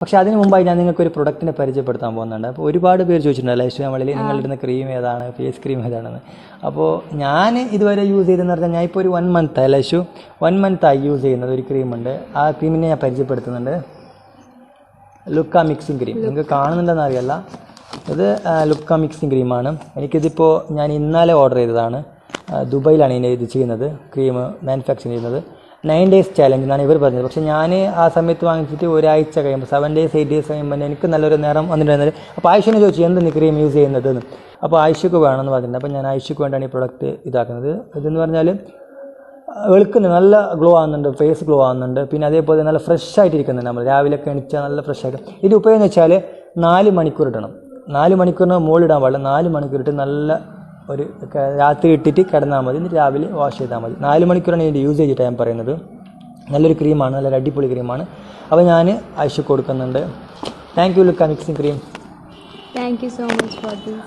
പക്ഷേ അതിന് മുമ്പായി ഞാൻ നിങ്ങൾക്ക് ഒരു പ്രൊഡക്റ്റിനെ പരിചയപ്പെടുത്താൻ പോകുന്നുണ്ട്. അപ്പോൾ ഒരുപാട് പേര് ചോദിച്ചിട്ടുണ്ട് ലൈഫ് നമ്മളിൽ നിങ്ങളിടുന്ന ക്രീം ഏതാണ്, ഫേസ് ക്രീം ഏതാണെന്ന്. അപ്പോൾ ഞാൻ ഇതുവരെ യൂസ് ചെയ്തെന്ന് പറഞ്ഞാൽ ഞാൻ ഇപ്പോൾ ഒരു 1 month ലൈഷു 1 month യൂസ് ചെയ്യുന്നത് ഒരു ക്രീമുണ്ട്. ആ ക്രീമിനെ ഞാൻ പരിചയപ്പെടുത്തുന്നുണ്ട്. ലുക്ക മിക്സിങ് ക്രീം. നിങ്ങൾക്ക് കാണുന്നുണ്ടെന്ന് അറിയില്ല, ഇത് ലുക്ക മിക്സിങ് ക്രീമാണ്. എനിക്കിതിപ്പോൾ ഞാൻ ഇന്നലെ ഓർഡർ ചെയ്തതാണ്. ദുബൈയിലാണ് ഇതിൻ്റെ ഇത് ചെയ്യുന്നത്, ക്രീം മാനുഫാക്ചർ ചെയ്യുന്നത്. 9 days ചാലഞ്ച് എന്നാണ് ഇവർ പറഞ്ഞത്. പക്ഷേ ഞാൻ ആ സമയത്ത് വാങ്ങിച്ചിട്ട് ഒരാഴ്ച കഴിയുമ്പോൾ 7 days 8 days കഴിയുമ്പോൾ എനിക്ക് നല്ലൊരു നേരം വന്നിട്ടുണ്ടായിരുന്നത്. അപ്പോൾ ആയിഷനെ ചോദിച്ചു എന്ത് ക്രീം യൂസ് ചെയ്യുന്നതെന്ന്. അപ്പോൾ ആയിഷക്ക് വേണമെന്ന് പറഞ്ഞിട്ടുണ്ട്. അപ്പോൾ ഞാൻ ആയിഷക്ക് വേണ്ടിയാണ് ഈ പ്രൊഡക്റ്റ് ഇതാക്കുന്നത്. ഇതെന്ന് പറഞ്ഞാൽ വെളുക്കുന്നുണ്ട്, നല്ല ഗ്ലോ ആകുന്നുണ്ട്, ഫേസ് ഗ്ലോ ആകുന്നുണ്ട്. പിന്നെ അതേപോലെ നല്ല ഫ്രഷ് ആയിട്ടിരിക്കുന്നുണ്ട്. നമ്മൾ രാവിലെ ഒക്കെ എണിച്ചാൽ നല്ല ഫ്രഷ് ആയിട്ട്. ഇത് ഉപയോഗം എന്ന് വെച്ചാൽ 4 മണിക്കൂർ ഇടണം. 4 മണിക്കൂറിന് മുകളിലിടാൻ പാടില്ല. 4 മണിക്കൂർ ഇട്ട് നല്ല ഒരു രാത്രി ഇട്ടിട്ട് കിടന്നാൽ മതി, എന്നിട്ട് രാവിലെ വാഷ് ചെയ്താൽ മതി. 4 മണിക്കൂറാണ് ഇതിൻ്റെ യൂസേജ് ആയിട്ട് ഞാൻ പറയുന്നത്. നല്ലൊരു ക്രീമാണ്, നല്ലൊരു അടിപൊളി ക്രീമാണ്. അപ്പോൾ ഞാൻ ആയിഷക്ക് കൊടുക്കുന്നുണ്ട്. താങ്ക് യു ലുക്ക mixing cream. Thank you so much for this.